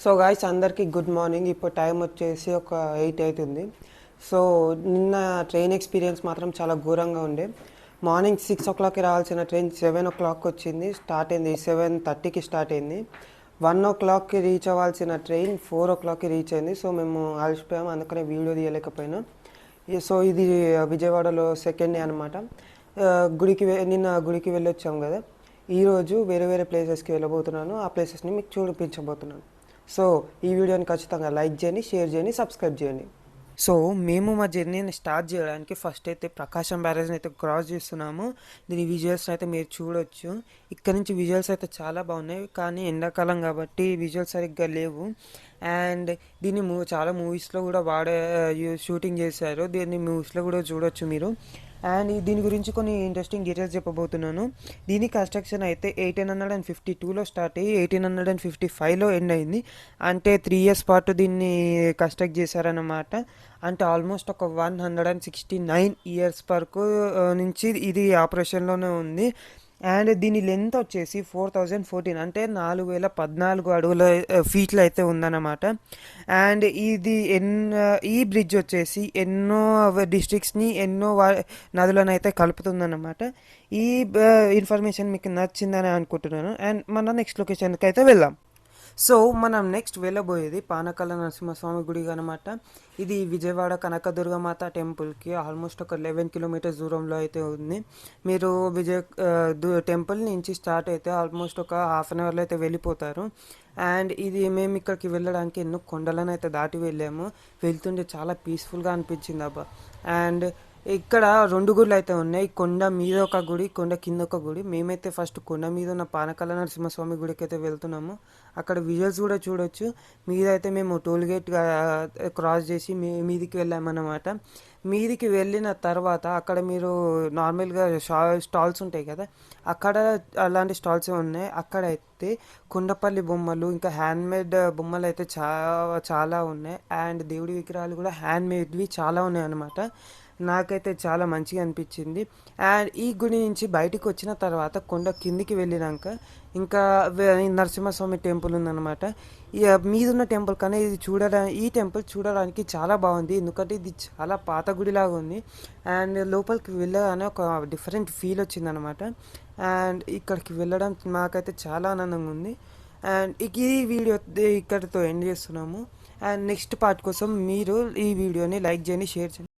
So guys అందరికీ good morning. ఇప్పుడు time వచ్చేసి ఒక 8 అవుతుంది. సో నిన్న ట్రైన్ ఎక్స్పీరియన్స్ మాత్రం చాలా ఘోరంగా ఉండే. మార్నింగ్ 6 o'clockకి రావాల్సిన ట్రైన్ 7 o'clock వచ్చింది. స్టార్ట్ అయింది 7:30కి స్టార్ట్ అయింది. 1 o'clockకి రీచ్ అవ్వాల్సిన ట్రైన్ 4 o'clockకి రీచ్ అయింది. సో మేము ఆలసిపోయాము, అందుకనే వీడియో తీయలేకపోయినా. సో ఇది విజయవాడలో సెకండ్ డే అనమాట. నిన్న గుడికి వెళ్ళొచ్చాము కదా. ఈరోజు వేరే వేరే ప్లేసెస్కి వెళ్ళబోతున్నాను. ఆ ప్లేసెస్ని మీకు చూపించబోతున్నాను. సో ఈ వీడియోని ఖచ్చితంగా లైక్ చేయండి, షేర్ చేయండి, సబ్స్క్రైబ్ చేయండి. సో మేము మా జర్నీని స్టార్ట్ చేయడానికి ఫస్ట్ అయితే ప్రకాశం బ్యారేజ్ని అయితే క్రాస్ చేస్తున్నాము. దీని విజువల్స్ అయితే మీరు చూడొచ్చు. ఇక్కడ నుంచి విజువల్స్ అయితే చాలా బాగున్నాయి, కానీ ఎండాకాలం కాబట్టి విజువల్స్ సరిగ్గా లేవు. అండ్ దీన్ని చాలా మూవీస్లో కూడా షూటింగ్ చేశారు. దీన్ని మూవీస్లో కూడా చూడొచ్చు మీరు. అండ్ దీని గురించి కొన్ని ఇంట్రెస్టింగ్ డీటెయిల్స్ చెప్పబోతున్నాను. దీని కన్స్ట్రక్షన్ అయితే 1852లో స్టార్ట్ అయ్యి 1855లో ఎండ్ అయింది. అంటే 3 years పాటు దీన్ని కన్స్ట్రక్ట్ చేశారన్నమాట. అంటే ఆల్మోస్ట్ ఒక 169 years వరకు నుంచి ఇది ఆపరేషన్లోనే ఉంది. అండ్ దీని లెంత్ వచ్చేసి 4014, అంటే 4014 అడుగుల ఫీట్లు అయితే ఉందన్నమాట. అండ్ ఈ బ్రిడ్జ్ వచ్చేసి ఎన్నో డిస్ట్రిక్ట్స్ని, ఎన్నో నదులను అయితే కలుపుతుందన్నమాట. ఈ ఇన్ఫర్మేషన్ మీకు నచ్చిందని అనుకుంటున్నాను. అండ్ మన నెక్స్ట్ లొకేషన్కి అయితే వెళ్దాం. సో మనం నెక్స్ట్ వెళ్ళబోయేది పానకాల నరసింహస్వామి గుడి అనమాట. ఇది విజయవాడ కనకదుర్గమాత టెంపుల్కి ఆల్మోస్ట్ ఒక 11 kilometers దూరంలో అయితే ఉంది. మీరు టెంపుల్ నుంచి స్టార్ట్ అయితే ఆల్మోస్ట్ ఒక హాఫ్ అన్ అవర్లో అయితే వెళ్ళిపోతారు. అండ్ మేము ఇక్కడికి వెళ్ళడానికి ఎన్నో కొండలను అయితే దాటి వెళ్ళాము. వెళ్తుంటే చాలా పీస్ఫుల్గా అనిపించింది అబ్బా. అండ్ ఇక్కడ 2 గుళ్ళు అయితే ఉన్నాయి. కొండ మీద ఒక గుడి, కొండ కింద ఒక గుడి. మేమైతే ఫస్ట్ కొండ మీద ఉన్న పానకాల నరసింహస్వామి గుడికి అయితే వెళ్తున్నాము. అక్కడ విజువల్స్ కూడా చూడొచ్చు. మీద అయితే మేము టోల్ గేట్ క్రాస్ చేసి మీదికి వెళ్ళామన్నమాట. మీదికి వెళ్ళిన తర్వాత అక్కడ మీరు నార్మల్గా స్టాల్స్ ఉంటాయి కదా, అక్కడ అలాంటి స్టాల్స్ ఉన్నాయి. అక్కడైతే కొండపల్లి బొమ్మలు, ఇంకా హ్యాండ్మేడ్ బొమ్మలు అయితే చాలా ఉన్నాయి. అండ్ దేవుడి విగ్రహాలు కూడా హ్యాండ్మేడ్వి చాలా ఉన్నాయి అన్నమాట. నాకైతే చాలా మంచిగా అనిపించింది. అండ్ ఈ గుడి నుంచి బయటికి వచ్చిన తర్వాత కొండ కిందికి వెళ్ళినాక ఇంకా నరసింహస్వామి టెంపుల్ ఉందన్నమాట. మీదున్న టెంపుల్ కానీ ఈ టెంపుల్ చూడడానికి చాలా బాగుంది, ఎందుకంటే ఇది చాలా పాత గుడిలాగా ఉంది. అండ్ లోపలికి వెళ్ళగానే ఒక డిఫరెంట్ ఫీల్ వచ్చిందనమాట. అండ్ ఇక్కడికి వెళ్ళడం మాకైతే చాలా ఆనందంగా ఉంది. అండ్ ఈ వీడియో ఇక్కడితో ఎండ్ చేస్తున్నాము. అండ్ నెక్స్ట్ పార్ట్ కోసం మీరు ఈ వీడియోని లైక్ చేయండి, షేర్ చేయండి.